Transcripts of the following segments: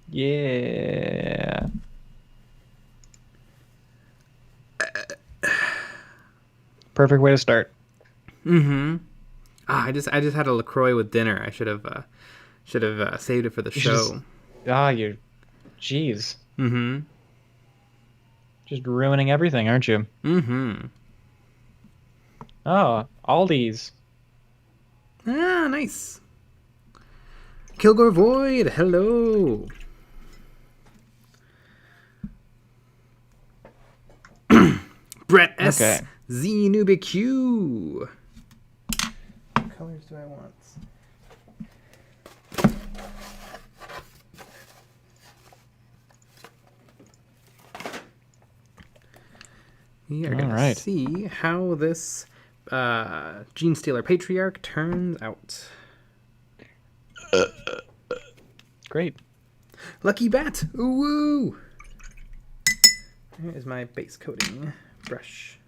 Yeah. Perfect way to start. Mm-hmm. I just had a LaCroix with dinner. I should have saved it for the You should just show. you jeez. Mm-hmm. Just ruining everything, aren't you? Mm-hmm. Oh, Aldi's. Ah, nice. Kilgore Void, hello. Brett S. Okay. Z Nubik Q. What colors do I want? We are going to see how this Gene Stealer Patriarch turns out. Great. Lucky Bat! Ooh woo! Here is my base coating brush.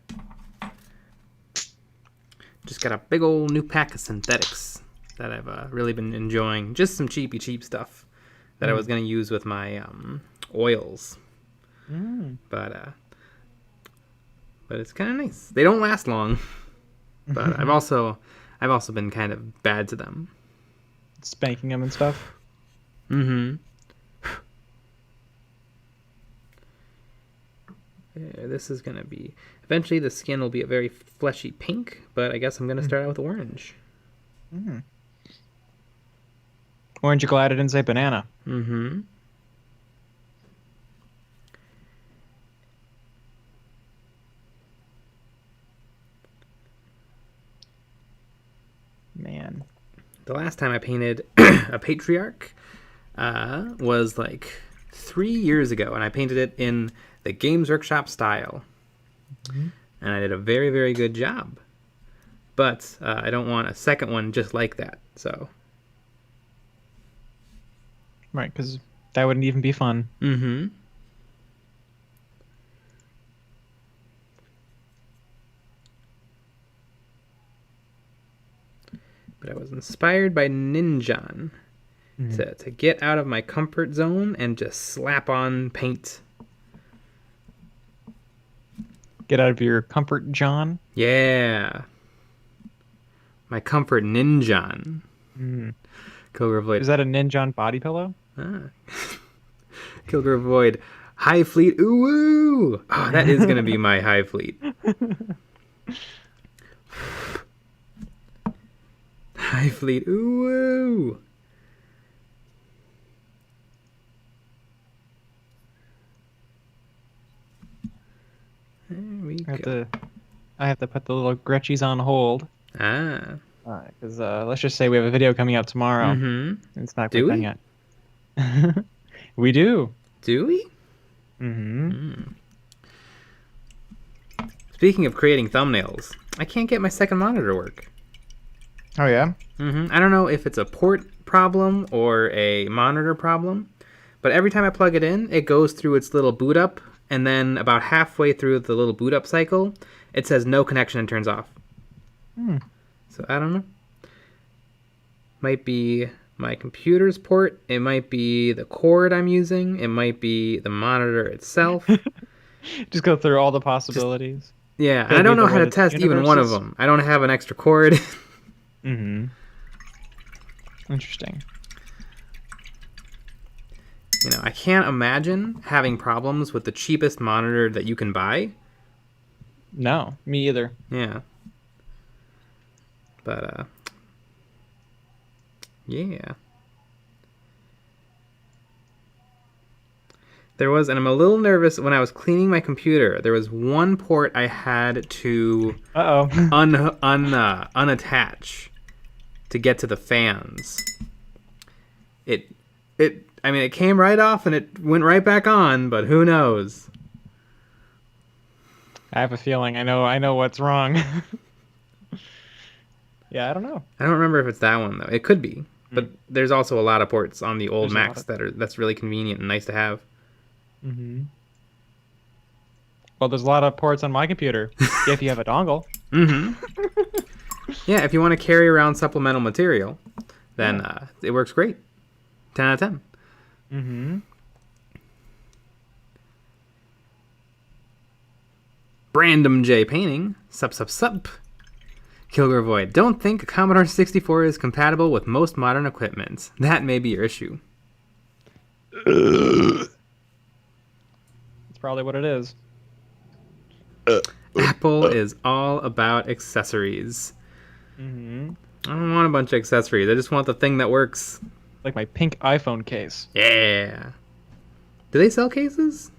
Just got a big old new pack of synthetics that I've really been enjoying. Just some cheap stuff that I was going to use with my oils. But it's kind of nice. They don't last long, but I've also been kind of bad to them. Spanking them and stuff. Mm-hmm. This is gonna be eventually the skin will be a very fleshy pink, but I guess I'm gonna start out with orange. Orange, you glad I didn't say banana. Mm-hmm. Man. The last time I painted a Patriarch was like 3 years ago, and I painted it in the Games Workshop style. And I did a very, very good job. But I don't want a second one just like that, so. Right, because that wouldn't even be fun. Mm-hmm. But I was inspired by Ninjan to get out of my comfort zone and just slap on paint. Get out of your comfort, John. Yeah. My comfort Ninjan. Kilgore Void. Is that a Ninjan body pillow? Kilgore Void. High Fleet. Ooh woo! Oh, that is going to be my High Fleet. High Fleet. Ooh woo! There we go. I have to put the little Gretchies on hold. Because let's just say we have a video coming out tomorrow. It's not quite done yet. We do. Do we? Speaking of creating thumbnails, I can't get my second monitor to work. Oh, yeah? I don't know if it's a port problem or a monitor problem, but every time I plug it in, it goes through its little boot up, and then about halfway through the little boot up cycle, it says no connection and turns off. So I don't know. Might be my computer's port. It might be the cord I'm using. It might be the monitor itself. Just go through all the possibilities. Yeah, and I don't know how to test even one of them. I don't have an extra cord. Interesting. You know, I can't imagine having problems with the cheapest monitor that you can buy. No, me either. Yeah. But, yeah. There was, and I'm a little nervous when I was cleaning my computer. There was one port I had to unattach to get to the fans. I mean, it came right off and it went right back on, but who knows? I have a feeling I know what's wrong. Yeah, I don't know. I don't remember if it's that one though. It could be, but there's also a lot of ports on the old Macs that's really convenient and nice to have. Well, there's a lot of ports on my computer if you have a dongle. Yeah, if you want to carry around supplemental material, then it works great. 10 out of 10. Mm-hmm. Brandom J Painting. Sup. Kilgore Void. Don't think a Commodore 64 is compatible with most modern equipment. That may be your issue. That's probably what it is. Apple is all about accessories. Mm-hmm. I don't want a bunch of accessories. I just want the thing that works. Like my pink iPhone case. Yeah. Do they sell cases?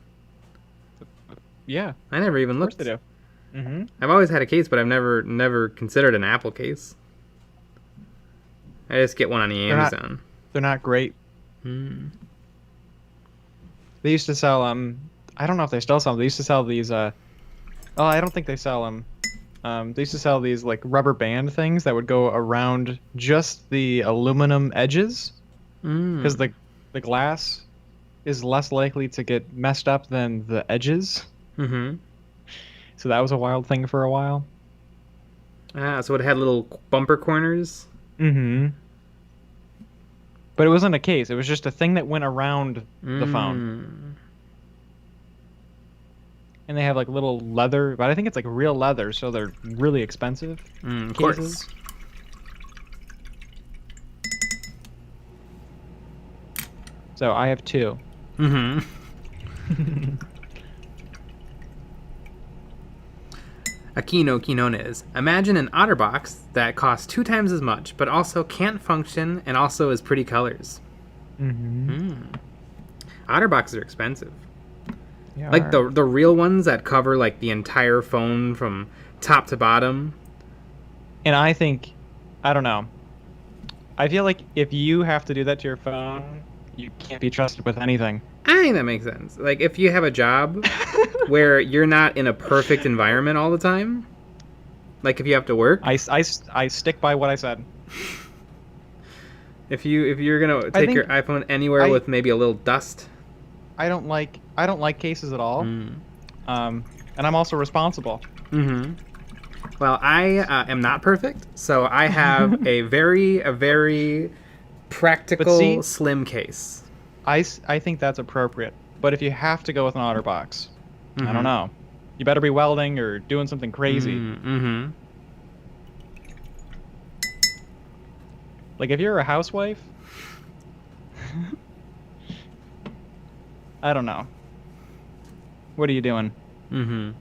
Yeah. I never even looked. Of course they do. Mm-hmm. I've always had a case, but I've never considered an Apple case. I just get one on the Amazon. They're not great. Mm. They used to sell I don't know if they still sell them. They used to sell these I don't think they sell them. They used to sell these like rubber band things that would go around just the aluminum edges, because the glass is less likely to get messed up than the edges. Mm-hmm. So that was a wild thing for a while. So it had little bumper corners? Mm-hmm. But it wasn't a case. It was just a thing that went around the phone. And they have like little leather, but I think it's like real leather, so they're really expensive. Of cases. course. So I have 2. Mm-hmm. Aquino Quinones. Imagine an OtterBox that costs 2 times as much, but also can't function and also is pretty colors. OtterBoxes are expensive. Like the real ones that cover like the entire phone from top to bottom. And I think, I don't know. I feel like if you have to do that to your phone, you can't be trusted with anything. I think that makes sense. Like if you have a job where you're not in a perfect environment all the time, like if you have to work. I stick by what I said. If you're gonna take your iPhone anywhere with maybe a little dust. I don't like cases at all. And I'm also responsible. Mm-hmm. Well, I am not perfect, so I have a very practical slim case. I think that's appropriate. But if you have to go with an OtterBox, I don't know. You better be welding or doing something crazy. Mm-hmm. Like if you're a housewife, I don't know. What are you doing? Mm-hmm.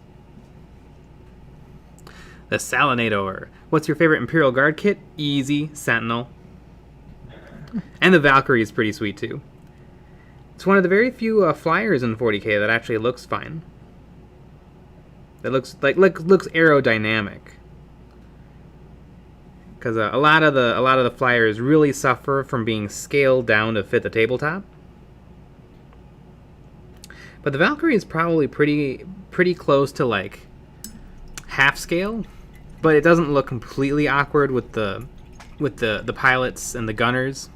The Salinator. What's your favorite Imperial Guard kit? Easy. Sentinel. And the Valkyrie is pretty sweet too. It's one of the very few flyers in 40k that actually looks fine. That looks aerodynamic. Because a lot of the flyers really suffer from being scaled down to fit the tabletop. But the Valkyrie is probably pretty close to like half scale, but it doesn't look completely awkward with the pilots and the gunners.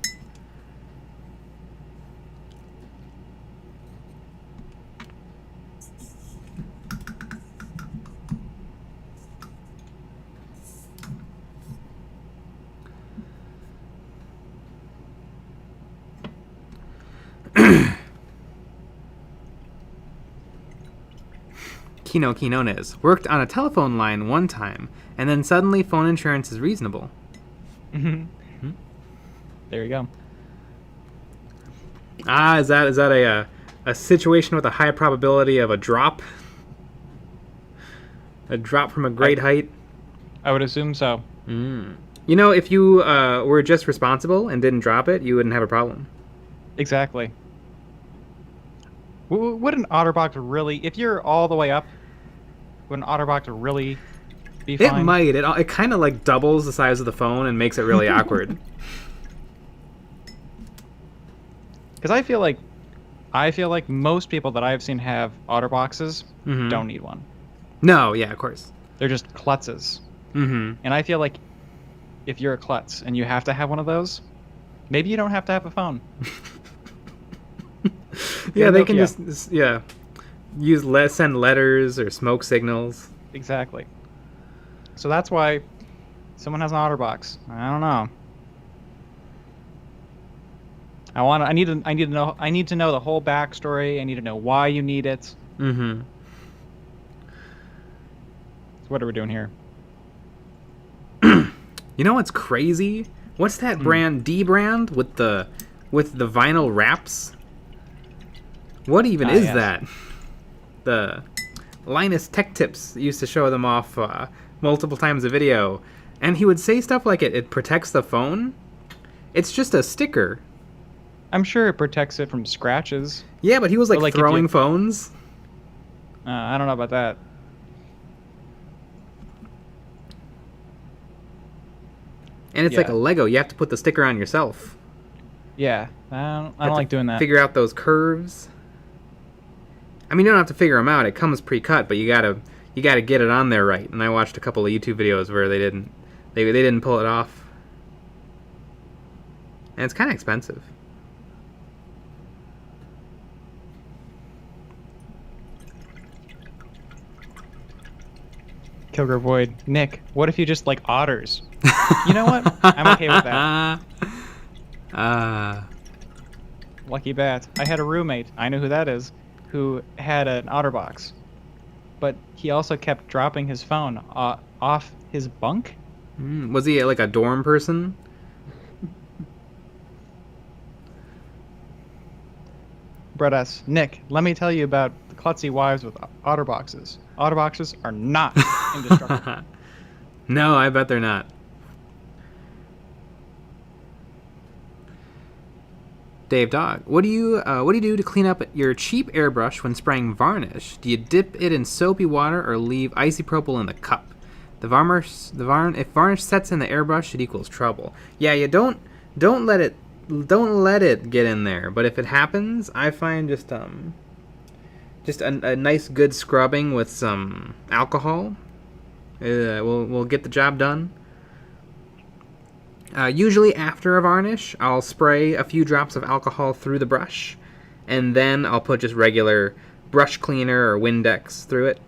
Kino Quinones worked on a telephone line one time, and then suddenly phone insurance is reasonable. There you go. Is that a situation with a high probability of a drop? A drop from a great height? I would assume so. You know, if you were just responsible and didn't drop it, you wouldn't have a problem. Exactly. Would an OtterBox really, if you're all the way up, would an OtterBox really be fine? It might. It kind of like doubles the size of the phone and makes it really awkward. Because I feel like most people that I've seen have OtterBoxes don't need one. No, yeah, of course. They're just klutzes. And I feel like if you're a klutz and you have to have one of those, maybe you don't have to have a phone. Yeah, they can just send letters or smoke signals. Exactly. So that's why someone has an OtterBox. I don't know. I need to know the whole backstory. I need to know why you need it. So what are we doing here? You know what's crazy? What's that brand? D brand with the vinyl wraps? What even is yes. that? The Linus Tech Tips used to show them off multiple times a video, and he would say stuff like it protects the phone. It's just a sticker. I'm sure it protects it from scratches. Yeah, but he was like if throwing phones. I don't know about that. And it's like a Lego. You have to put the sticker on yourself. Yeah, I don't like doing that. Figure out those curves. I mean, you don't have to figure them out. It comes pre-cut, but you gotta get it on there right. And I watched a couple of YouTube videos where they didn't pull it off, and it's kind of expensive. Kilgore Void. Nick, what if you just like otters? You know what? I'm okay with that. Lucky bat. I had a roommate, I know who that is, who had an OtterBox. But he also kept dropping his phone off his bunk. Was he like a dorm person? Brett S. Nick, let me tell you about the klutzy wives with OtterBoxes. OtterBoxes are not indestructible. No, I bet they're not. Dave Dog, what do you do to clean up your cheap airbrush when spraying varnish? Do you dip it in soapy water or leave isopropyl in the cup? If varnish sets in the airbrush, it equals trouble. Yeah, you don't let it get in there. But if it happens, I find just a nice good scrubbing with some alcohol will get the job done. Usually after a varnish, I'll spray a few drops of alcohol through the brush, and then I'll put just regular brush cleaner or Windex through it.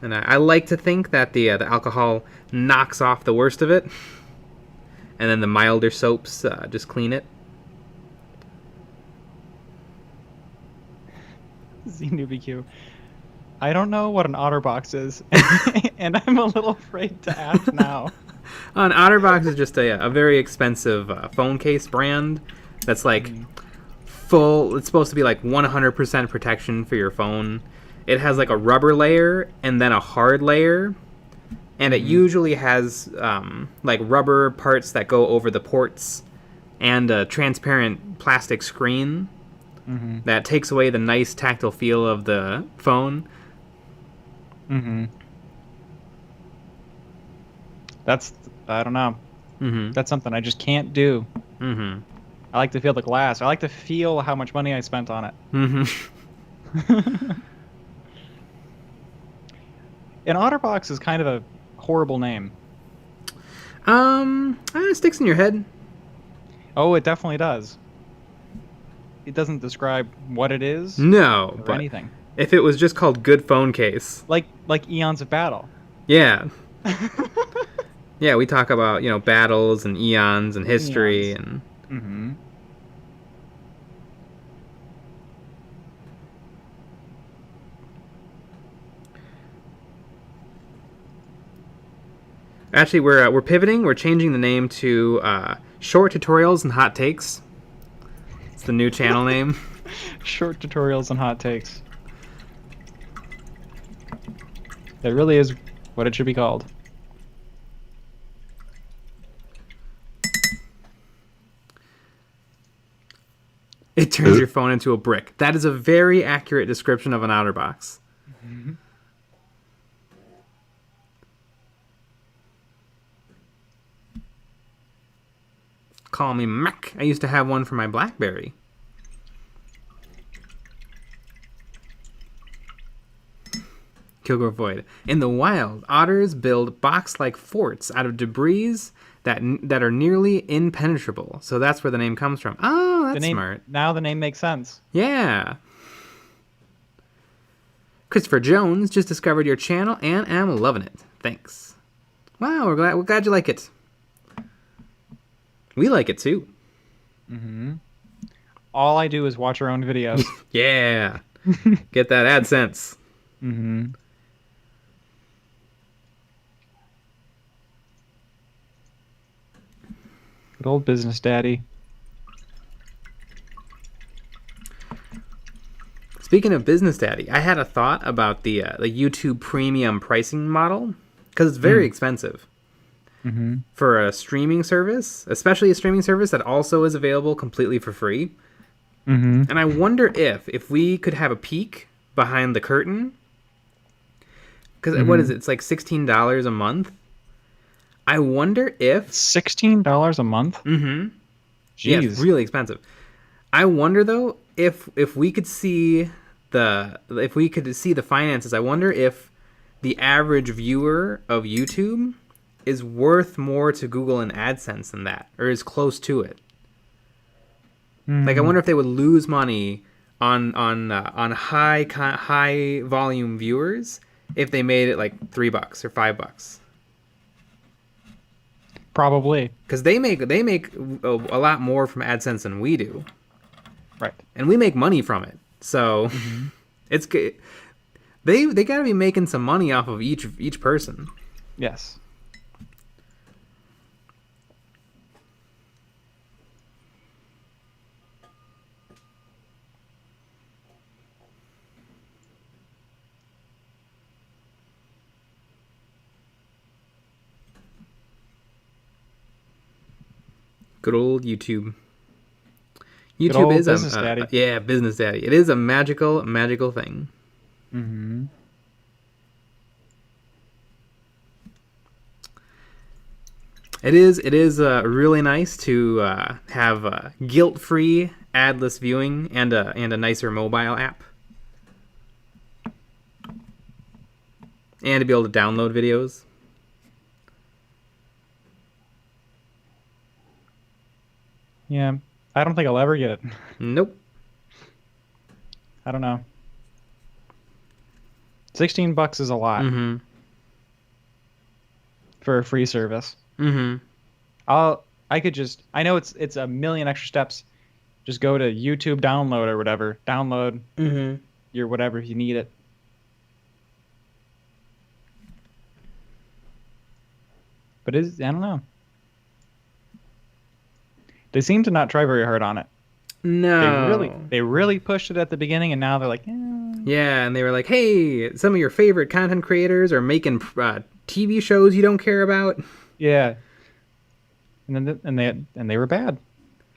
And I like to think that the alcohol knocks off the worst of it, and then the milder soaps just clean it. ZNewbieQ. I don't know what an OtterBox is, and I'm a little afraid to ask now. An OtterBox is just a very expensive phone case brand that's like full. It's supposed to be like 100% protection for your phone. It has like a rubber layer and then a hard layer, and it usually has like rubber parts that go over the ports and a transparent plastic screen that takes away the nice tactile feel of the phone. That's, I don't know. That's something I just can't do. I like to feel the glass. I like to feel how much money I spent on it. An OtterBox is kind of a horrible name. It sticks in your head. Oh, it definitely does. It doesn't describe what it is. No, or anything. If it was just called Good Phone Case. Like Eons of Battle. Yeah. Yeah, we talk about, battles and eons and history and... Actually, we're pivoting. We're changing the name to Short Tutorials and Hot Takes. It's the new channel name. Short Tutorials and Hot Takes. That really is what it should be called. It turns your phone into a brick. That is a very accurate description of an OtterBox. Call me Mac. I used to have one for my BlackBerry. Kilgore Void. In the wild, otters build box-like forts out of debris that are nearly impenetrable. So that's where the name comes from. Oh, that's smart. Now the name makes sense. Yeah. Christopher Jones just discovered your channel and am loving it. Thanks. Wow, we're glad you like it. We like it too. Mm-hmm. All I do is watch our own videos. Yeah. Get that AdSense. Mm-hmm. Good old business daddy. Speaking of business daddy, I had a thought about the YouTube premium pricing model because it's very expensive Mm-hmm. for a streaming service, especially a streaming service that also is available completely for free. Mm-hmm. And I wonder if we could have a peek behind the curtain, because what is it? It's like $16 a month. I wonder if $16 a month? yeah, it's Jeez. really expensive. I wonder though if we could see the finances. I wonder if the average viewer of YouTube is worth more to Google and AdSense than that, or is close to it. Like I wonder if they would lose money on high volume viewers if they made it like $3 or $5. Probably. Because they make a lot more from AdSense than we do. Right. And we make money from it. So it's good. They got to be making some money off of each person. Yes. Good old YouTube. Good YouTube old is business daddy. yeah, business daddy. It is a magical thing. Mm-hmm. It is really nice to have guilt-free adless viewing and a nicer mobile app. And to be able to download videos. Yeah. I don't think I'll ever get it. Nope. I don't know. $16 is a lot Mm-hmm. for a free service. Mm-hmm. I know it's a million extra steps. Just go to YouTube download or whatever. Download your whatever if you need it. But I don't know. They seem to not try very hard on it. No. They really pushed it at the beginning, and now they're like, Yeah, and they were like, "Hey, some of your favorite content creators are making TV shows you don't care about." yeah. And they were bad,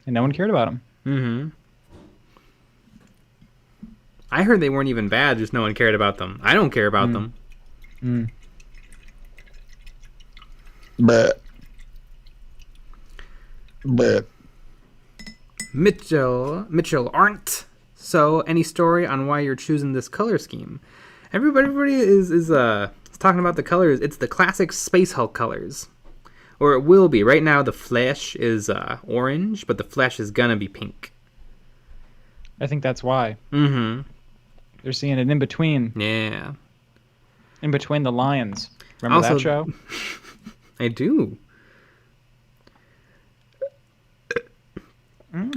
and no one cared about them. Mm-hmm. I heard they weren't even bad; just no one cared about them. I don't care about them. Mm. But Mitchell aren't. So, any story on why you're choosing this color scheme? Everybody is talking about the colors. It's the classic Space Hulk colors, or it will be. Right now, the flesh is orange, but the flesh is gonna be pink. I think that's why. Mm-hmm. They're seeing it in between Yeah. the lions. Remember Also- that show? I do.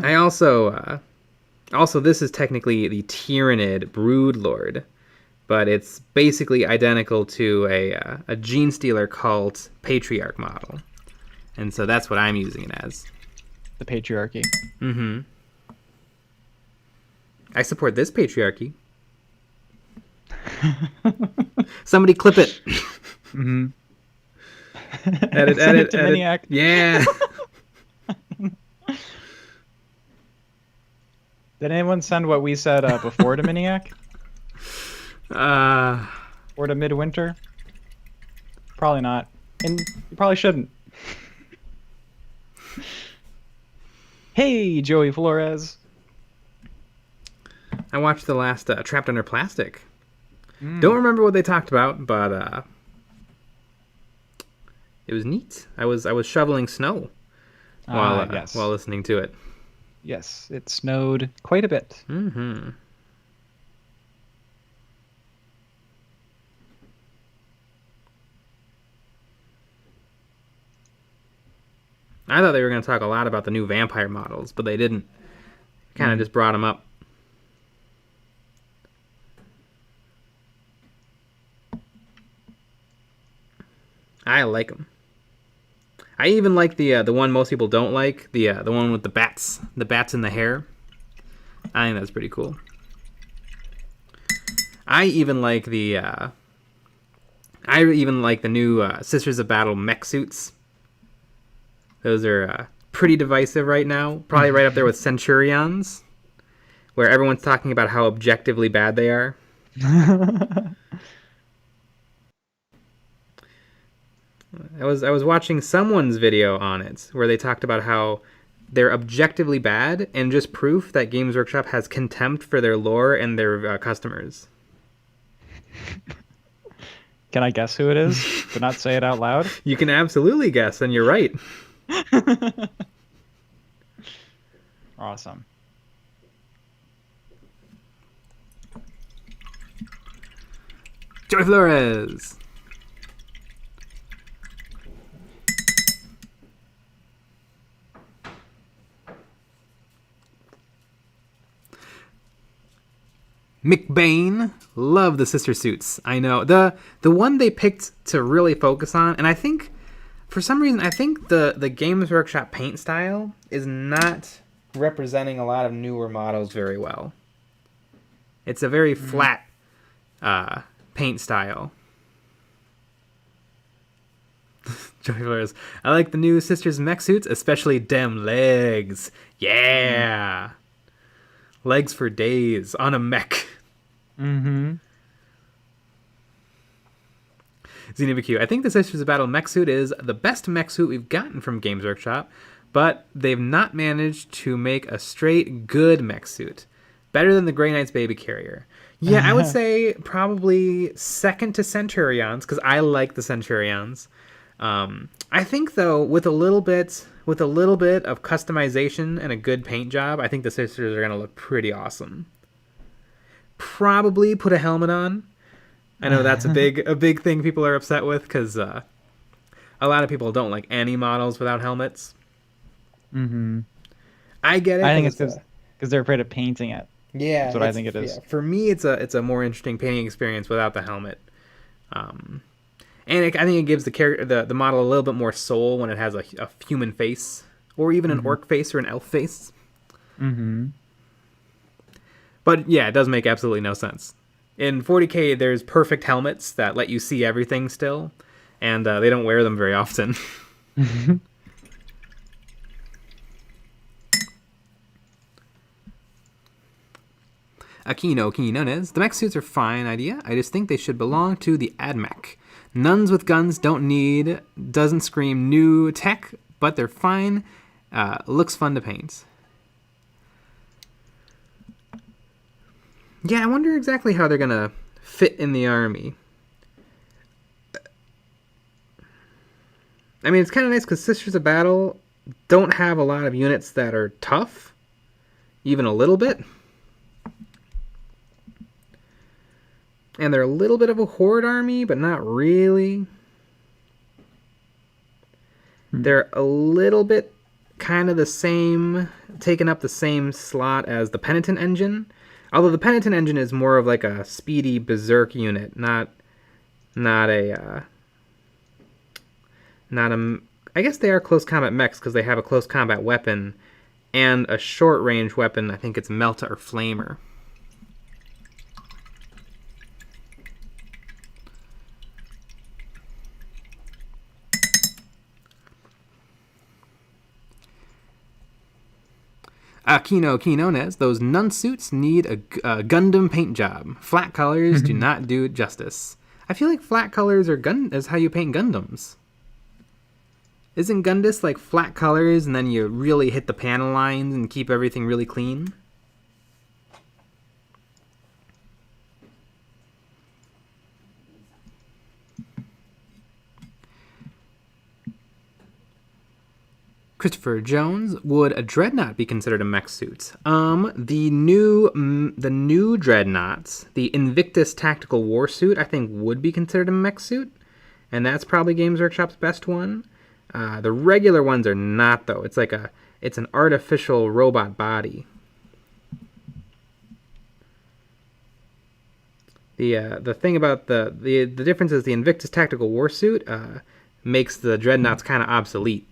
I also this is technically the Tyranid Broodlord, but it's basically identical to a Gene Stealer cult patriarch model, and so that's what I'm using it as. The patriarchy. Mm-hmm. I support this patriarchy. Somebody clip it. Mm-hmm. Edit. Send it to Miniac. Yeah. Did anyone send what we said before to Miniac? Or to Midwinter? Probably not. And you probably shouldn't. Hey, Joey Flores. I watched the last Trapped Under Plastic. Don't remember what they talked about, but it was neat. I was shoveling snow while Yes. while listening to it. Yes, it snowed quite a bit. Mm-hmm. I thought they were going to talk a lot about the new vampire models, but they didn't. Kind of just brought them up. I like them. I even like the one most people don't like, the one with the bats in the hair. I think that's pretty cool. I even like the new Sisters of Battle mech suits. Those are pretty divisive right now. Probably right up there with Centurions, where everyone's talking about how objectively bad they are. I was watching someone's video on it where they talked about how they're objectively bad and just proof that Games Workshop has contempt for their lore and their customers. Can I guess who it is, but not say it out loud? You can absolutely guess, and you're right. Awesome. Joy Flores. McBain, love the sister suits. I know the one they picked to really focus on, and I think for some reason I think the Games Workshop paint style is not representing a lot of newer models very well. It's a very flat paint style. Joey Flores, I like the new sisters mech suits, especially dem legs. Yeah. Legs for days on a mech. Mm-hmm. XenoBQ, I think the Sisters of Battle mech suit is the best mech suit we've gotten from Games Workshop, but they've not managed to make a straight good mech suit. Better than the Grey Knight's baby carrier. Yeah, I would say probably second to Centurions, because I like the Centurions. I think though, with a little bit of customization and a good paint job, I think the sisters are gonna look pretty awesome. Probably put a helmet on. I know that's a big thing people are upset with, because a lot of people don't like any models without helmets. Mm-hmm. I get it. I think it's because they're afraid of painting it. Yeah, that's what I think it is. Yeah. For me, it's a more interesting painting experience without the helmet. And I think it gives the model a little bit more soul when it has a human face, or even an orc face or an elf face. Mm-hmm. But yeah, it does make absolutely no sense. In 40k, there's perfect helmets that let you see everything still, and they don't wear them very often. Aquino Quinones, the mech suits are fine idea. I just think they should belong to the AdMech. Nuns with guns doesn't scream new tech, but they're fine. Looks fun to paint. Yeah, I wonder exactly how they're gonna fit in the army. I mean, it's kind of nice because Sisters of Battle don't have a lot of units that are tough, even a little bit. And they're a little bit of a horde army, but not really. They're a little bit kind of the same, taking up the same slot as the Penitent Engine. Although the Penitent Engine is more of like a speedy berserk unit, not a I guess they are close combat mechs because they have a close combat weapon and a short range weapon. I think it's Melta or Flamer. Quinones, those nun suits need a Gundam paint job. Flat colors do not do it justice. I feel like flat colors is how you paint Gundams. Isn't Gundus like flat colors and then you really hit the panel lines and keep everything really clean? Christopher Jones, would a dreadnought be considered a mech suit? The new dreadnoughts, the Invictus Tactical War Suit, I think would be considered a mech suit, and that's probably Games Workshop's best one. The regular ones are not, though. It's an artificial robot body. The thing about the difference is the Invictus Tactical Warsuit makes the Dreadnoughts kind of obsolete,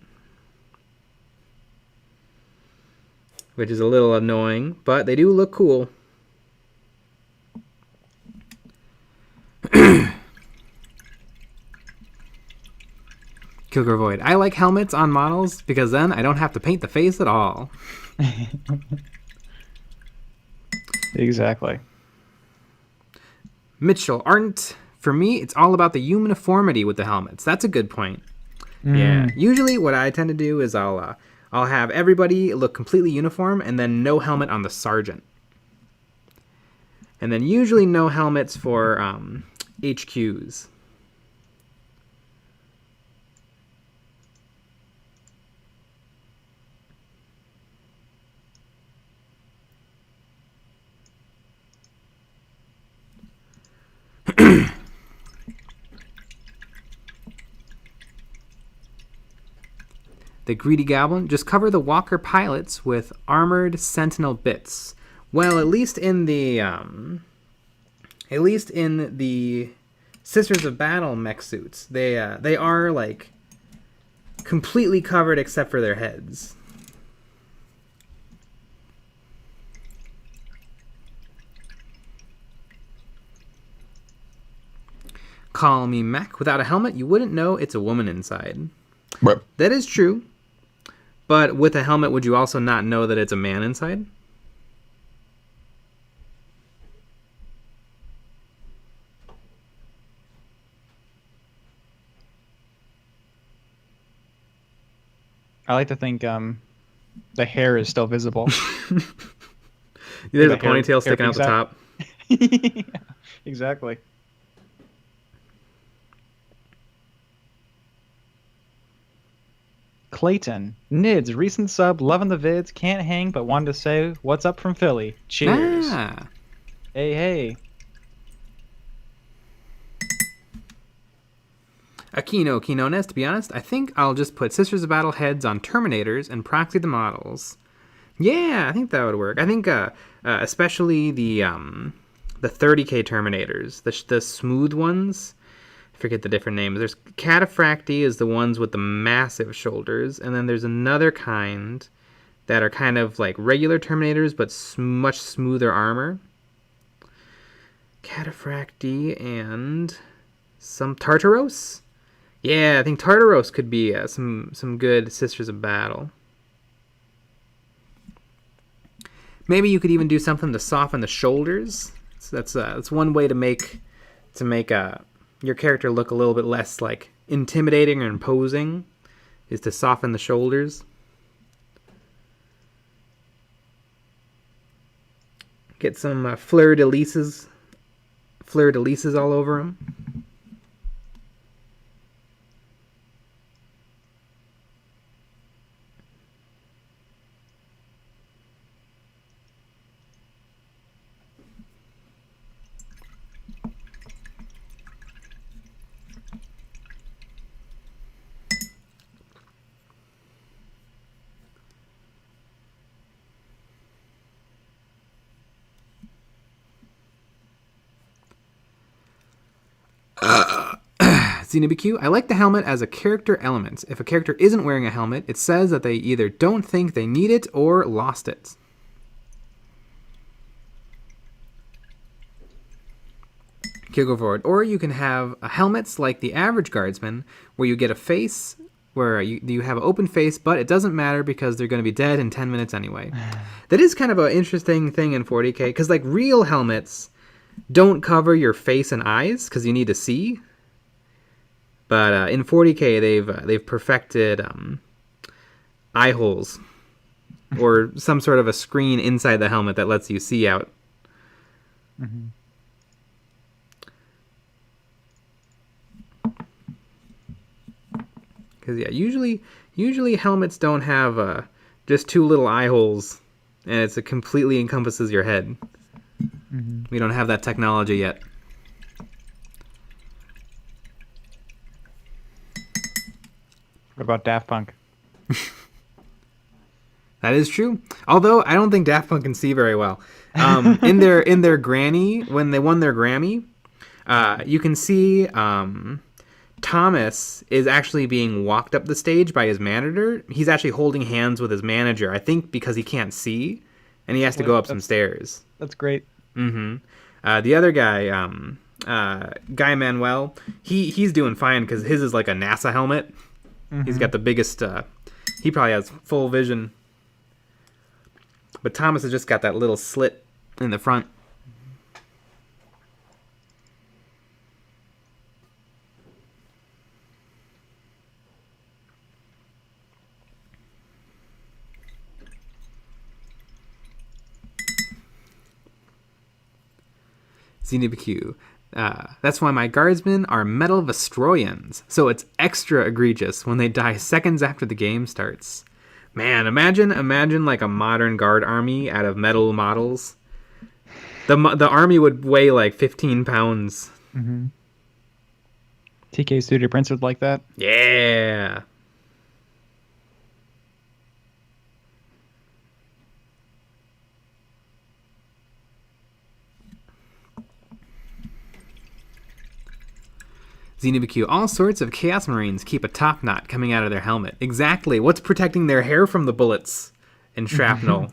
which is a little annoying, but they do look cool. Kilgore Void. I like helmets on models because then I don't have to paint the face at all. Exactly. Mitchell Arndt. For me, it's all about the uniformity with the helmets. That's a good point. Yeah. Usually what I tend to do is I'll have everybody look completely uniform and then no helmet on the sergeant. And then usually no helmets for HQs. The Greedy Goblin. Just cover the Walker pilots with armored Sentinel bits. Well, at least in the Sisters of Battle mech suits, they are like completely covered except for their heads. Call me mech. Without a helmet, you wouldn't know it's a woman inside. Right. That is true. But with a helmet, would you also not know that it's a man inside? I like to think the hair is still visible. There's a ponytail sticking out the top. Yeah, exactly. Clayton, Nids, recent sub, loving the vids, can't hang, but wanted to say what's up from Philly. Cheers. Ah. Hey, hey. Aquino Quinones, to be honest, I think I'll just put Sisters of Battle heads on Terminators and proxy the models. Yeah, I think that would work. I think especially the 30k Terminators, the smooth ones. Forget the different names. There's Cataphracti is the ones with the massive shoulders, and then there's another kind that are kind of like regular Terminators but much smoother armor. Cataphracti and some Tartaros. Yeah, I think Tartaros could be some good Sisters of Battle. Maybe you could even do something to soften the shoulders. So that's one way to make your character look a little bit less like intimidating or imposing, is to soften the shoulders. Get some fleur-de-lises all over them. ZenoBQ, I like the helmet as a character element. If a character isn't wearing a helmet, it says that they either don't think they need it or lost it. Go forward. Or you can have helmets like the average guardsman, where you get a face, where you have an open face, but it doesn't matter because they're going to be dead in 10 minutes anyway. That is kind of an interesting thing in 40k, because like real helmets don't cover your face and eyes because you need to see. But in 40k, they've perfected eye holes, or some sort of a screen inside the helmet that lets you see out. Mm-hmm. Because yeah, usually helmets don't have just two little eye holes, and it completely encompasses your head. Mm-hmm. We don't have that technology yet. What about Daft Punk? That is true. Although I don't think Daft Punk can see very well. In their Granny, when they won their Grammy, you can see Thomas is actually being walked up the stage by his manager. He's actually holding hands with his manager, I think because he can't see, and he has to go up some stairs. That's great. Mm-hmm. The other guy, Guy Manuel, he's doing fine because his is like a NASA helmet. Mm-hmm. He's got the biggest... he probably has full vision. But Thomas has just got that little slit in the front. Xenobq. That's why my guardsmen are metal Vestroyans, so it's extra egregious when they die seconds after the game starts. Man, imagine like a modern guard army out of metal models. The army would weigh like 15 pounds. Mm-hmm. TK Studio Prints would like that. Yeah. Xenobq, all sorts of Chaos Marines keep a top knot coming out of their helmet. Exactly. What's protecting their hair from the bullets and shrapnel?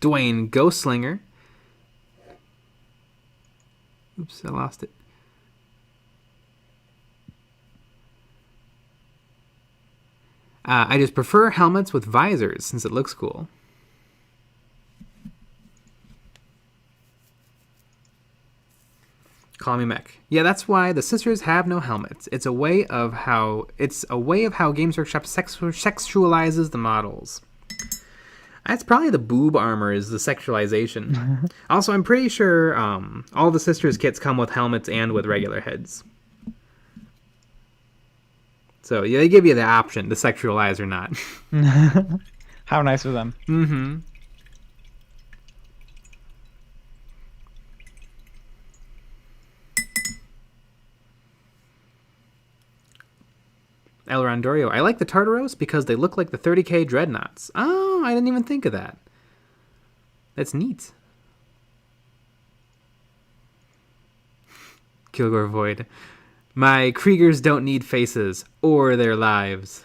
Dwayne, Ghostslinger. Oops, I lost it. I just prefer helmets with visors since it looks cool. Call me mech. Yeah, that's why the sisters have no helmets. It's a way of how Games Workshop sexualizes the models. That's probably the boob armor is the sexualization. Also, I'm pretty sure all the sisters kits come with helmets and with regular heads. So yeah, they give you the option to sexualize or not. How nice of them. Mm-hmm. El Rondorio. I like the Tartaros because they look like the 30k dreadnoughts. Oh, I didn't even think of that. That's neat. Kilgore Void. My Kriegers don't need faces or their lives.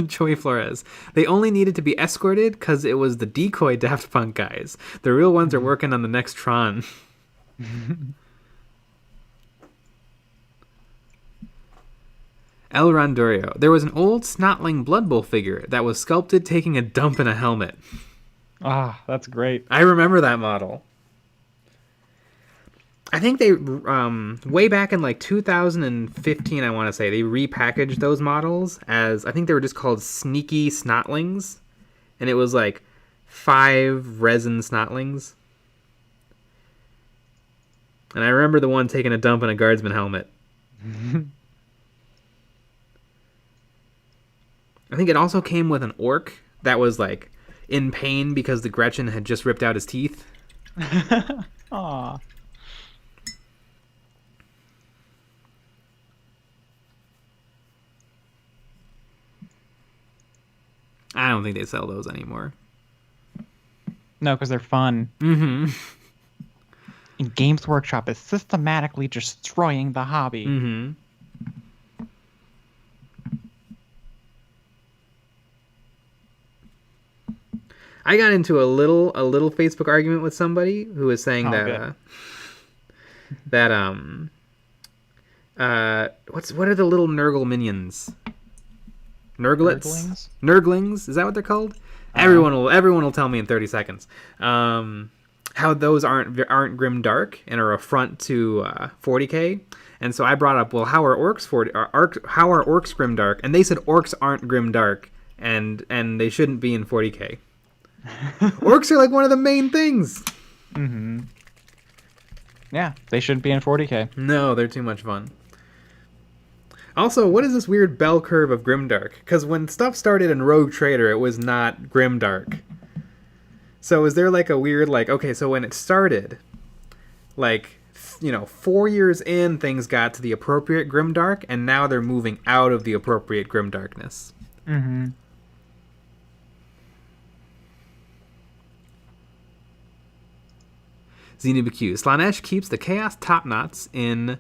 Joey Flores. They only needed to be escorted because it was the decoy Daft Punk guys. The real ones are working on the next Tron. El Rondorio. There was an old Snotling Blood Bowl figure that was sculpted taking a dump in a helmet. Ah, that's great. I remember that model. I think they, way back in like 2015, I want to say, they repackaged those models as, I think they were just called Sneaky Snotlings. And it was like 5 resin Snotlings. And I remember the one taking a dump in a guardsman helmet. I think it also came with an orc that was like in pain because the Gretchen had just ripped out his teeth. Aww. I don't think they sell those anymore. No, because they're fun. Mm-hmm. And Games Workshop is systematically destroying the hobby. Mm-hmm. I got into a little Facebook argument with somebody who was saying what are the little Nurgle minions? Nurglets? Nurglings? Is that what they're called? Everyone will tell me in 30 seconds. How those aren't grim dark and are a front to 40k. And so I brought up, well, how are orcs grim dark? And they said orcs aren't grim dark and they shouldn't be in 40k. Orcs are like one of the main things. Mm-hmm. Yeah, they shouldn't be in 40k. No, they're too much fun. Also, what is this weird bell curve of Grimdark? Because when stuff started in Rogue Trader, it was not Grimdark. So is there like a weird, like, okay, so when it started, like, 4 years in, things got to the appropriate Grimdark, and now they're moving out of the appropriate Grimdarkness. Mm-hmm. ZenubQ. Slanesh keeps the Chaos Top Knots in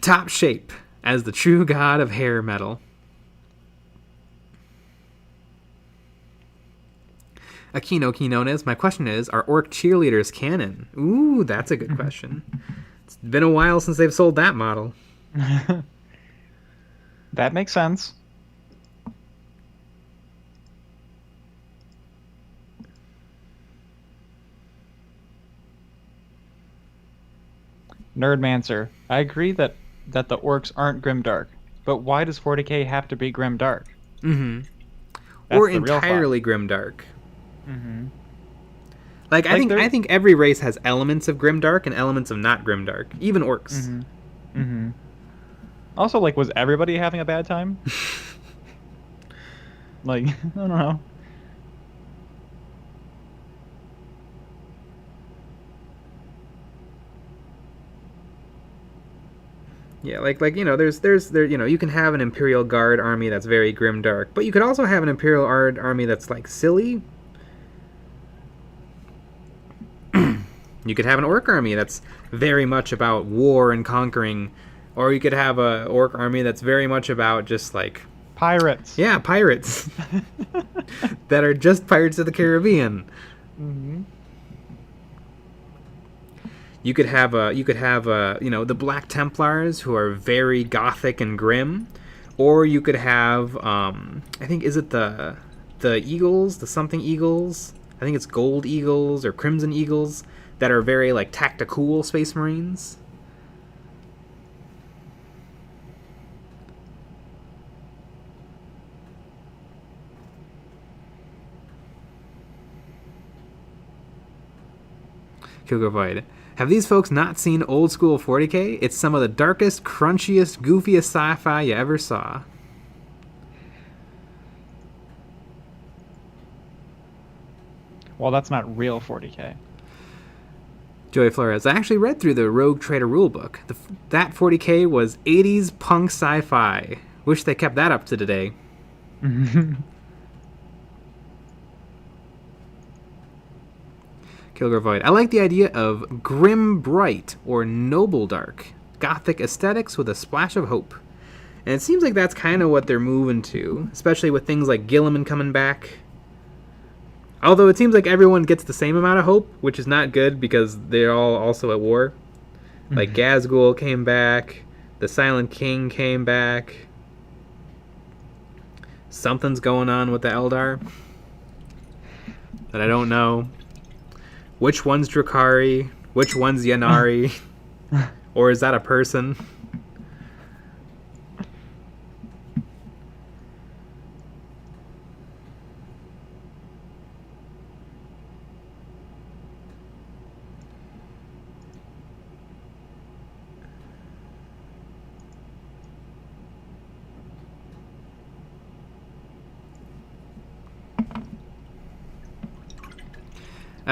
top shape as the true god of hair metal. Akino Quinones, my question is, are orc cheerleaders canon? Ooh, that's a good question. It's been a while since they've sold that model. That makes sense. Nerdmancer, I agree that the orcs aren't grimdark, but why does 40k have to be grimdark? Mm-hmm. That's Or the real entirely grimdark. Mm-hmm. Like, I think every race has elements of grimdark and elements of not grimdark, even orcs. Mm-hmm. Mm-hmm. Also, like, was everybody having a bad time? Like, I don't know. Yeah, like you can have an Imperial Guard army that's very grimdark, but you could also have an Imperial Guard army that's like silly. You could have an orc army that's very much about war and conquering, or you could have a orc army that's very much about just like Pirates. yeah, pirates that are just Pirates of the Caribbean. Mm-hmm. You could have the Black Templars who are very gothic and grim, or you could have I think is it the Eagles, the something Eagles? I think it's Gold Eagles or Crimson Eagles that are very like tactical Space Marines. Kilgore Void. Have these folks not seen old school 40k? It's some of the darkest, crunchiest, goofiest sci-fi you ever saw. Well, that's not real 40k. Joey Flores. I actually read through the Rogue Trader rulebook. That 40k was 80s punk sci-fi. Wish they kept that up to today. Kilgore Void. I like the idea of grim bright or noble dark. Gothic aesthetics with a splash of hope. And it seems like that's kind of what they're moving to, especially with things like Gilliman coming back. Although it seems like everyone gets the same amount of hope, which is not good because they're all also at war. Like Gazgul came back, the Silent King came back. Something's going on with the Eldar that I don't know. Which one's Drakari? Which one's Yanari? Or is that a person?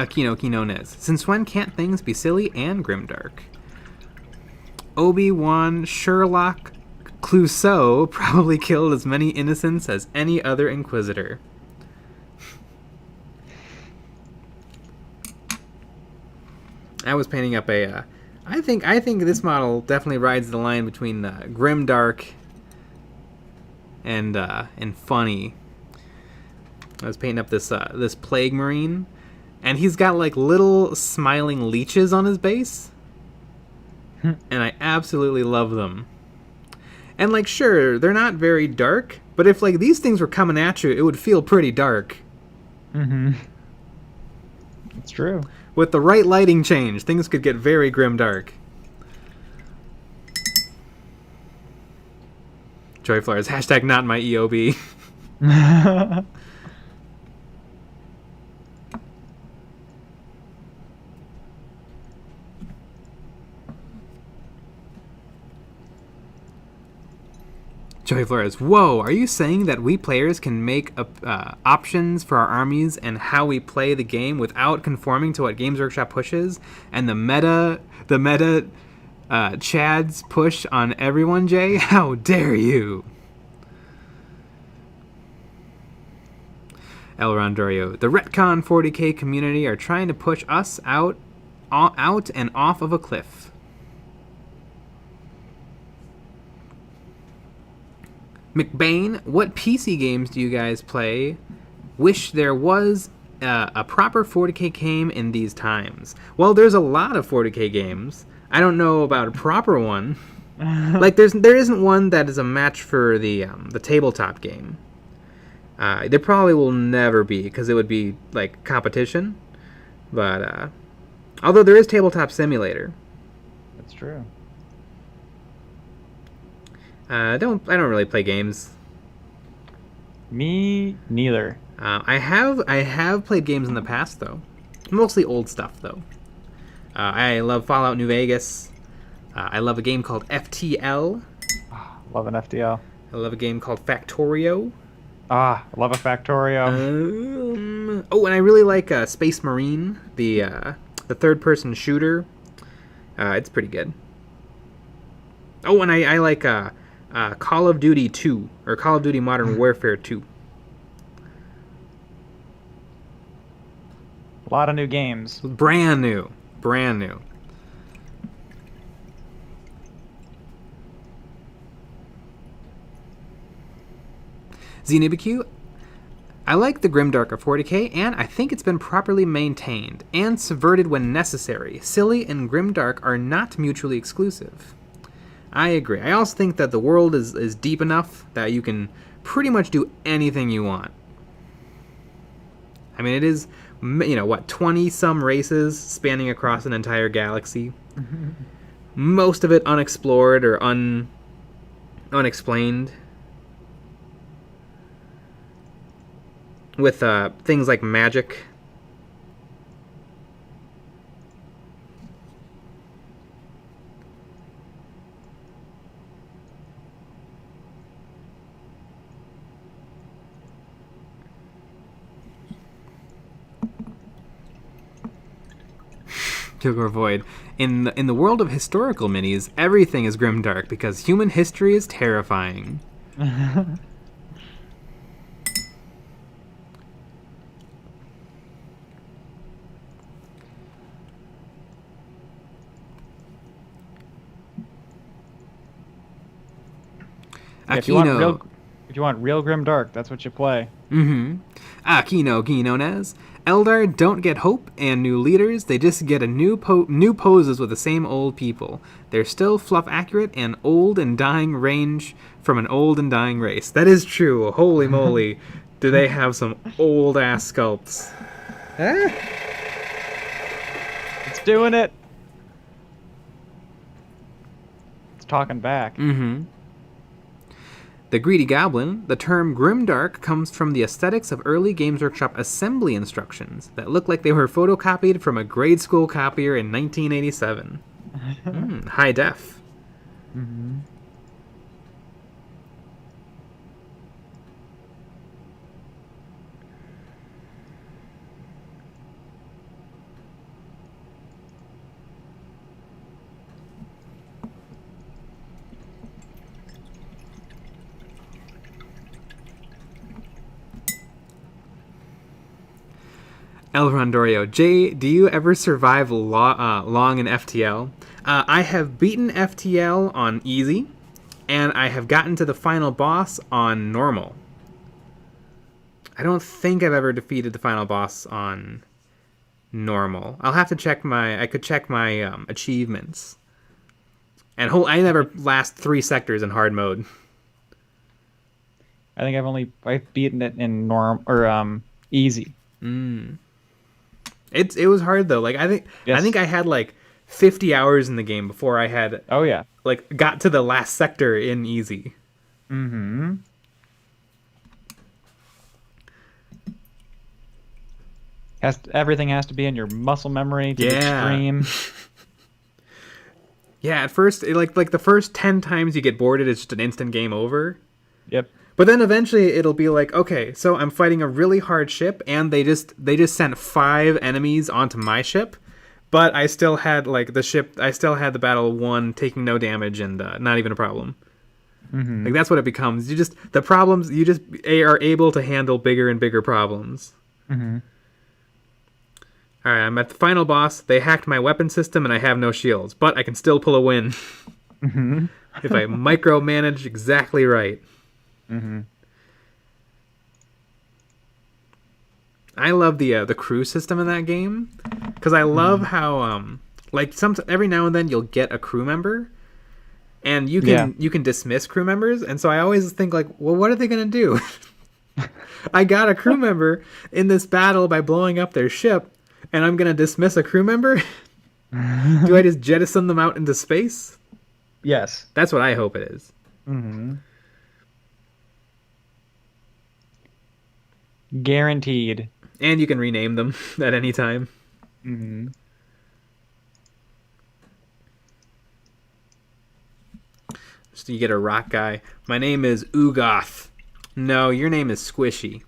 Kino Nez. Since when can't things be silly and grimdark? Obi-Wan Sherlock Clouseau probably killed as many innocents as any other Inquisitor. I was painting up a... I think this model definitely rides the line between grimdark and funny. I was painting up this Plague Marine, and he's got like little smiling leeches on his base, and I absolutely love them. And like, sure, they're not very dark, but if like these things were coming at you, it would feel pretty dark. Mm-hmm. It's true. With the right lighting change, things could get very grimdark. Joy Flowers, hashtag not my EOB. Joey Flores, whoa, are you saying that we players can make options for our armies and how we play the game without conforming to what Games Workshop pushes? And the meta Chads push on everyone, Jay? How dare you? El Rondorio, the Retcon 40k community are trying to push us out and off of a cliff. McBain, what PC games do you guys play? Wish there was a proper 40k game in these times. Well, there's a lot of 40k games. I don't know about a proper one. Like there isn't one that is a match for the tabletop game. There probably will never be because it would be like competition. But although there is Tabletop Simulator. That's true. I don't really play games. Me neither. I have played games in the past though, mostly old stuff though. I love Fallout New Vegas. I love a game called FTL. Love an FTL. I love a game called Factorio. I love a Factorio. And I really like Space Marine, the third-person shooter. It's pretty good. Oh, and I like Call of Duty 2, or Call of Duty Modern Warfare 2. A lot of new games. Brand new. Xenibq, I like the Grimdark of 40k, and I think it's been properly maintained and subverted when necessary. Silly and Grimdark are not mutually exclusive. I agree. I also think that the world is deep enough that you can pretty much do anything you want. I mean, it is, 20-some races spanning across an entire galaxy. Most of it unexplored or unexplained. With things like magic. Kilgore Void. In the world of historical minis, everything is grimdark because human history is terrifying. If you want real grimdark, that's what you play. Aquino Guinones. Eldar don't get hope and new leaders. They just get a new poses with the same old people. They're still fluff accurate and old and dying range from an old and dying race. That is true. Holy moly. Do they have some old ass sculpts. It's doing it. It's talking back. The Greedy Goblin, the term grimdark comes from the aesthetics of early Games Workshop assembly instructions that look like they were photocopied from a grade school copier in 1987. High def. El Rondorio, Jay, do you ever survive long in FTL? I have beaten FTL on easy, and I have gotten to the final boss on normal. I don't think I've ever defeated the final boss on normal. I'll have to check I could check my achievements. And I never last 3 sectors in hard mode. I think I've beaten it in norm or easy. It was hard though. Like I think I had like 50 hours in the game before I had got to the last sector in easy. Everything has to be in your muscle memory to the extreme. Yeah, at first like the first 10 times you get boarded, it's just an instant game over. Yep. But then eventually it'll be like, okay, so I'm fighting a really hard ship, and they just sent 5 enemies onto my ship, but I still had like I still had the battle won, taking no damage and not even a problem. Mm-hmm. Like that's what it becomes. The problems you just are able to handle bigger and bigger problems. Mm-hmm. All right, I'm at the final boss. They hacked my weapon system, and I have no shields, but I can still pull a win Mm-hmm. if I micromanage exactly right. Mm-hmm. I love the crew system in that game because I love how like every now and then you'll get a crew member, and you can dismiss crew members, and so I always think like, well, what are they gonna do? I got a crew member in this battle by blowing up their ship, and I'm gonna dismiss a crew member. Do I just jettison them out into space? Yes. That's what I hope it is. Mm-hmm. Guaranteed. And you can rename them at any time. Mm-hmm. So you get a rock guy. My name is Ugoth. No, your name is Squishy.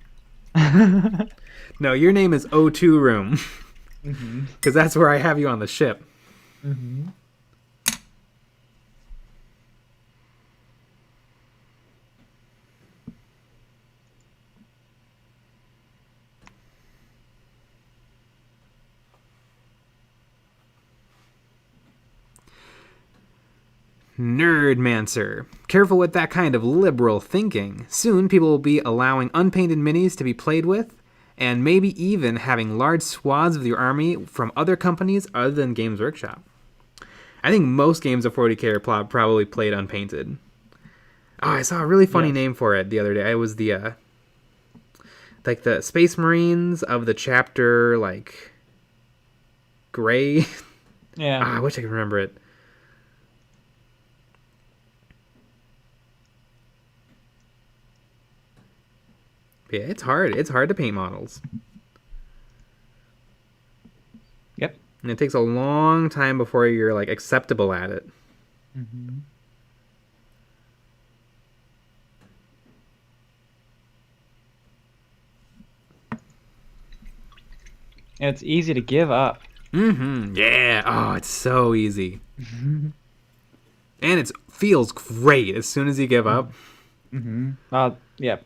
No, your name is O2 Room. Because that's where I have you on the ship. Mm-hmm. Nerdmancer. Careful with that kind of liberal thinking. Soon people will be allowing unpainted minis to be played with, and maybe even having large swaths of your army from other companies other than Games Workshop. I think most games of 40k are probably played unpainted. Oh, I saw a really funny name for it the other day. It was the like the Space Marines of the chapter like Gray. Yeah. I wish I could remember it. Yeah, it's hard. It's hard to paint models. Yep. And it takes a long time before you're like acceptable at it. Mm-hmm. And it's easy to give up. Mm-hmm. Yeah. Oh, it's so easy. And it feels great as soon as you give up. Mm-hmm. Yeah.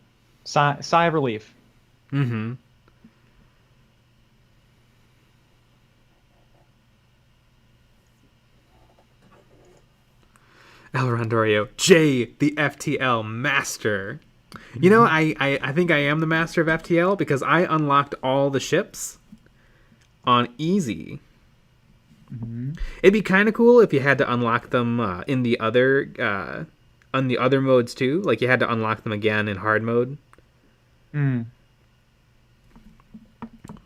Sigh of relief. Mm-hmm. El Rondorio, J, the FTL master. You know, I think I am the master of FTL because I unlocked all the ships on easy. Mm-hmm. It'd be kind of cool if you had to unlock them in the other on the other modes too. Like you had to unlock them again in hard mode. Mm.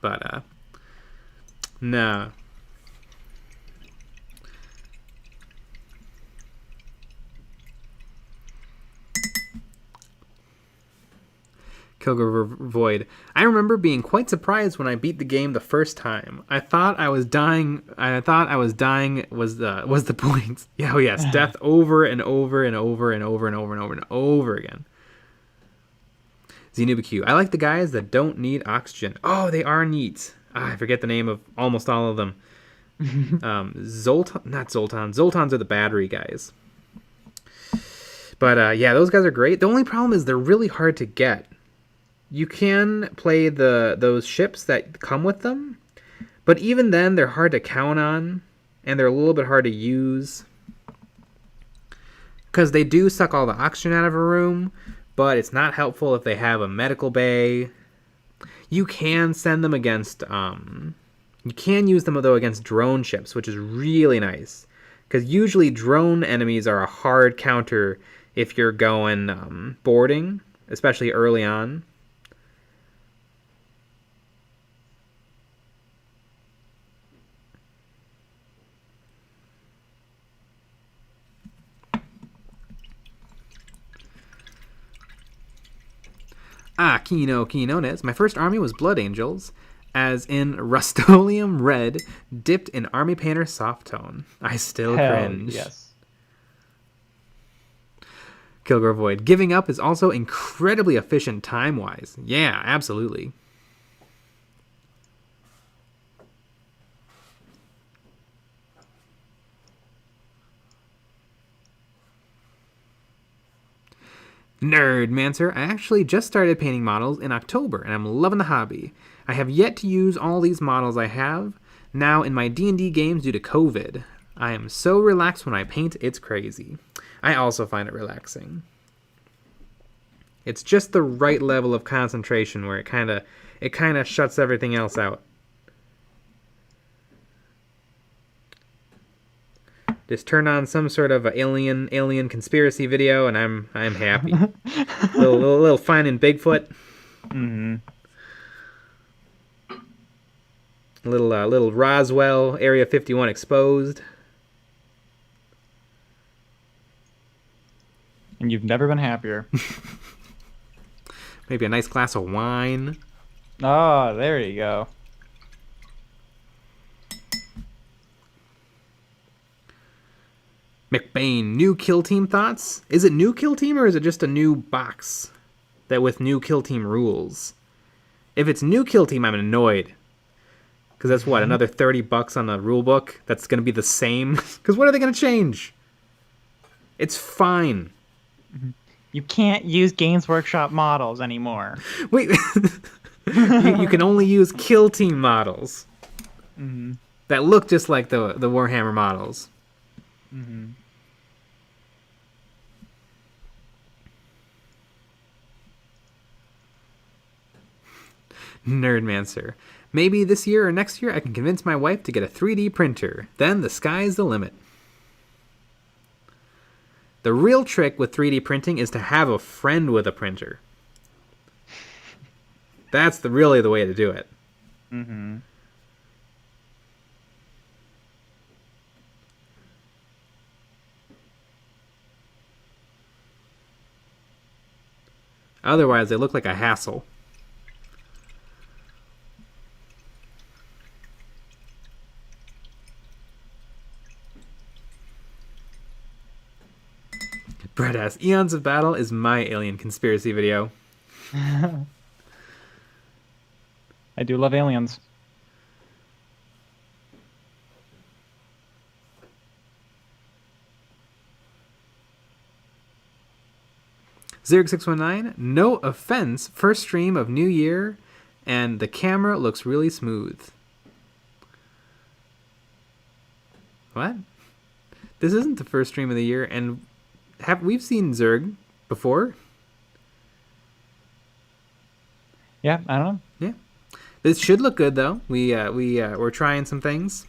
But no. Kilgore Void. I remember being quite surprised when I beat the game the first time. I thought I was dying was the point. Yeah, oh yes, death over and over and over and over and over and over and over again. Xenubaq. I like the guys that don't need oxygen. Oh, they are neat. I forget the name of almost all of them. Zoltan, not Zoltan. Zoltans are the battery guys. But yeah, those guys are great. The only problem is they're really hard to get. You can play those ships that come with them, but even then they're hard to count on, and they're a little bit hard to use. Because they do suck all the oxygen out of a room, but it's not helpful if they have a medical bay. You can send them against... you can use them, though, against drone ships, which is really nice. Because usually drone enemies are a hard counter if you're going boarding, especially early on. Quinones. My first army was Blood Angels, as in Rust-Oleum Red, dipped in Army Painter Soft Tone. I still cringe. Yes. Kilgore Void. Giving up is also incredibly efficient time-wise. Yeah, absolutely. Nerdmancer. I actually just started painting models in October, and I'm loving the hobby. I have yet to use all these models I have now in my D&D games due to COVID. I am so relaxed when I paint, it's crazy. I also find it relaxing. It's just the right level of concentration where it kind of shuts everything else out. Just turn on some sort of alien conspiracy video, and I'm happy. little finding Bigfoot. Mm-hmm. Little Roswell Area 51 exposed. And you've never been happier. Maybe a nice glass of wine. Oh, there you go. McBain, new kill team thoughts? Is it new kill team or is it just a new box that with new kill team rules? If it's new kill team, I'm annoyed. Because that's what, another $30 on the rule book? That's going to be the same? Because what are they going to change? It's fine. You can't use Games Workshop models anymore. Wait, you can only use kill team models that look just like the Warhammer models. Mm-hmm. Nerdmancer. Maybe this year or next year I can convince my wife to get a 3D printer. Then the sky's the limit. The real trick with 3D printing is to have a friend with a printer. That's really the way to do it. Mm-hmm. Otherwise, they look like a hassle. Brett asks, Eons of Battle is my alien conspiracy video. I do love aliens. Zerg619, no offense, first stream of New Year, and the camera looks really smooth. What? This isn't the first stream of the year, and we've seen Zerg before? Yeah, I don't know. Yeah. This should look good, though. We're trying some things.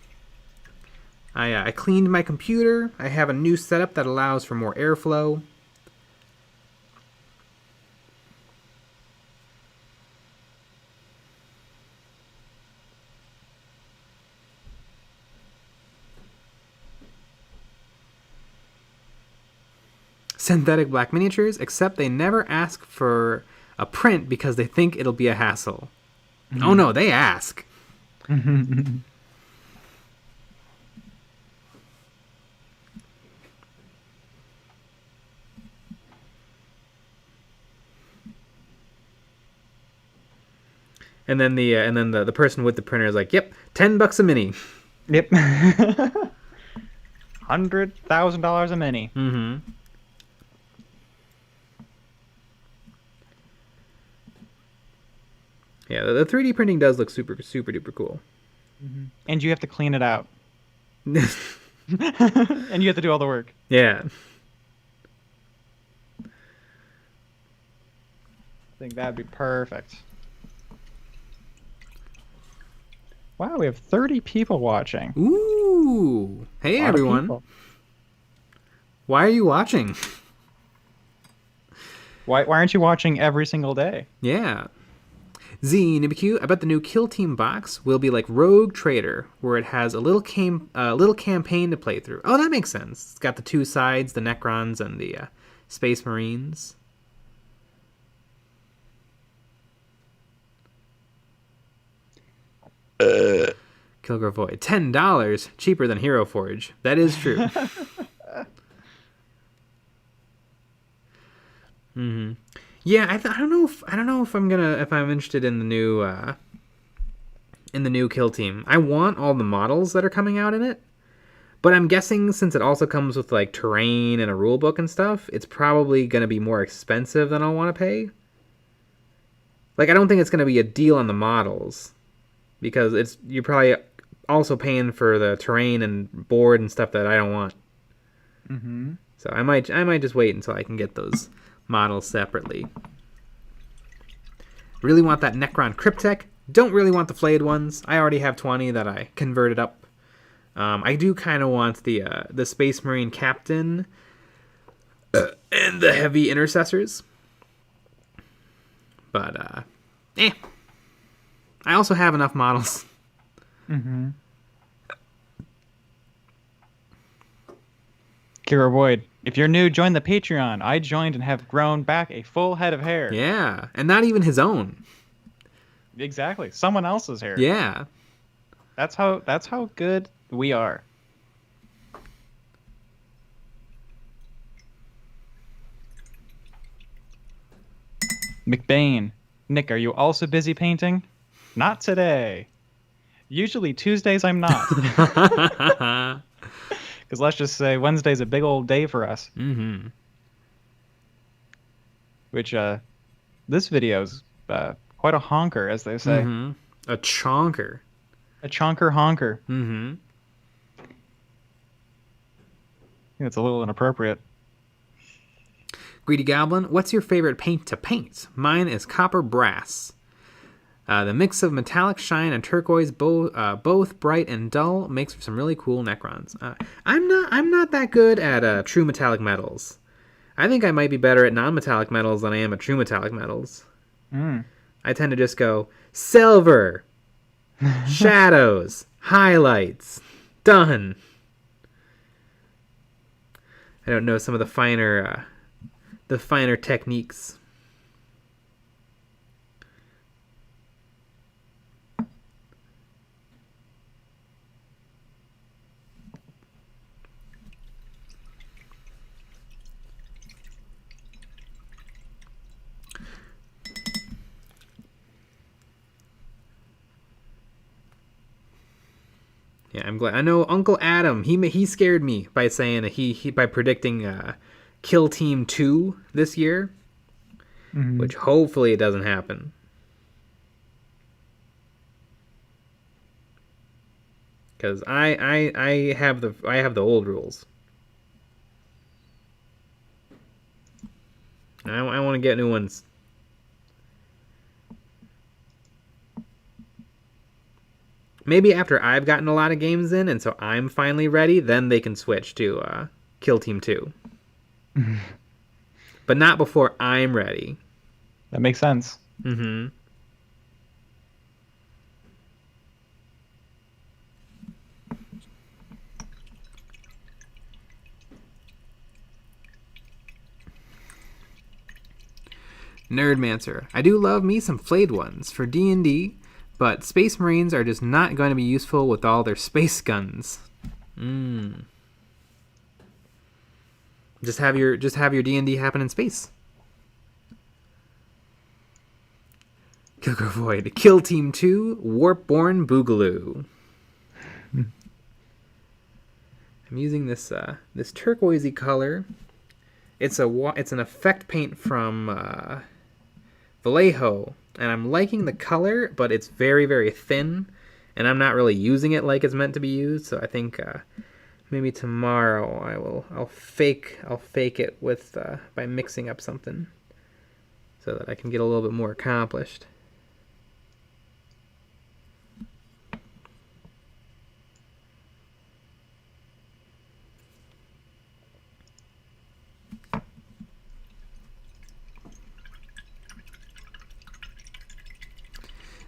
I cleaned my computer. I have a new setup that allows for more airflow. Synthetic black miniatures, except they never ask for a print because they think it'll be a hassle. Mm-hmm. Oh no, they ask. And then the person with the printer is like, "Yep, $10 a mini." Yep. $100,000 a mini. Mm-hmm. Yeah, the 3D printing does look super duper cool. Mm-hmm. And you have to clean it out. And you have to do all the work. Yeah. I think that'd be perfect. Wow, we have 30 people watching. Ooh. Hey, everyone. Why are you watching? Why aren't you watching every single day? Yeah. ZNibQ, I bet the new Kill Team box will be like Rogue Trader, where it has a little campaign to play through. Oh, that makes sense. It's got the two sides, the Necrons and the Space Marines. Kilgore Void, $10, cheaper than Hero Forge. That is true. Yeah, I don't know if I'm interested in the new kill team. I want all the models that are coming out in it, but I'm guessing since it also comes with like terrain and a rule book and stuff, it's probably gonna be more expensive than I'll want to pay. Like, I don't think it's gonna be a deal on the models because you're probably also paying for the terrain and board and stuff that I don't want. Mm-hmm. So I might just wait until I can get those models separately. Really want that Necron Cryptek. Don't really want the flayed ones. I already have 20 that I converted up. I do kind of want the Space Marine Captain and the Heavy Intercessors. But, I also have enough models. Mm-hmm. Kira Void, if you're new, join the Patreon. I joined and have grown back a full head of hair. Yeah, and not even his own. Exactly. Someone else's hair. Yeah. That's how good we are. McBain, Nick, are you also busy painting? Not today. Usually Tuesdays I'm not. Because let's just say Wednesday's a big old day for us. Mm-hmm. Which, this video's quite a honker, as they say. Mm-hmm. A chonker. A chonker honker. Mm-hmm. I think it's a little inappropriate. Greedy Goblin, what's your favorite paint to paint? Mine is copper brass. The mix of metallic shine and turquoise, both bright and dull, makes for some really cool Necrons. I'm not that good at true metallic metals. I think I might be better at non-metallic metals than I am at true metallic metals. I tend to just go silver, shadows, highlights, done. I don't know some of the finer techniques. Yeah, I'm glad. I know Uncle Adam. He scared me by saying that by predicting Kill Team 2 this year, which hopefully it doesn't happen. Because I have the old rules. I want to get new ones. Maybe after I've gotten a lot of games in, and so I'm finally ready, then they can switch to Kill Team 2. But not before I'm ready. That makes sense. Mm-hmm. Nerdmancer. I do love me some flayed ones for D&D, but Space Marines are just not going to be useful with all their space guns. Just have your D&D happen in space. Kilgore Void. Kill Team 2, Warpborn Boogaloo. I'm using this turquoisey color. It's an effect paint from Vallejo, and I'm liking the color, but it's very, very thin, and I'm not really using it like it's meant to be used. So I think maybe tomorrow I'll fake it with by mixing up something so that I can get a little bit more accomplished.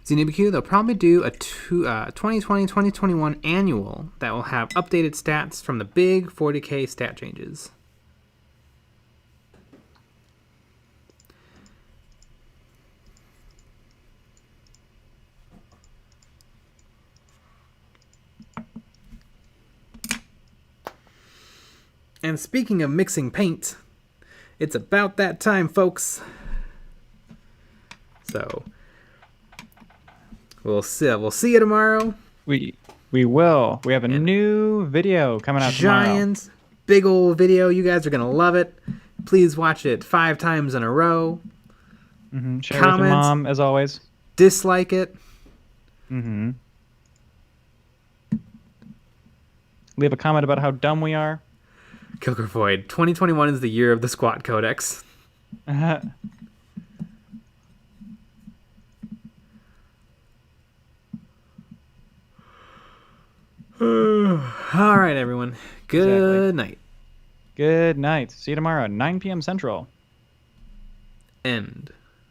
ZNBQ, they'll probably do a 2020-2021 annual that will have updated stats from the big 40k stat changes. And speaking of mixing paint, it's about that time, folks. So we'll see you tomorrow. We will. We have a new video coming out tomorrow. Giant, big old video. You guys are gonna love it. Please watch it 5 times in a row. Share it with your mom, as always. Dislike it. Leave a comment about how dumb we are. Kilker Void. 2021 is the year of the Squat Codex. All right, everyone. Good night. Good night. See you tomorrow at 9 p.m. Central. End.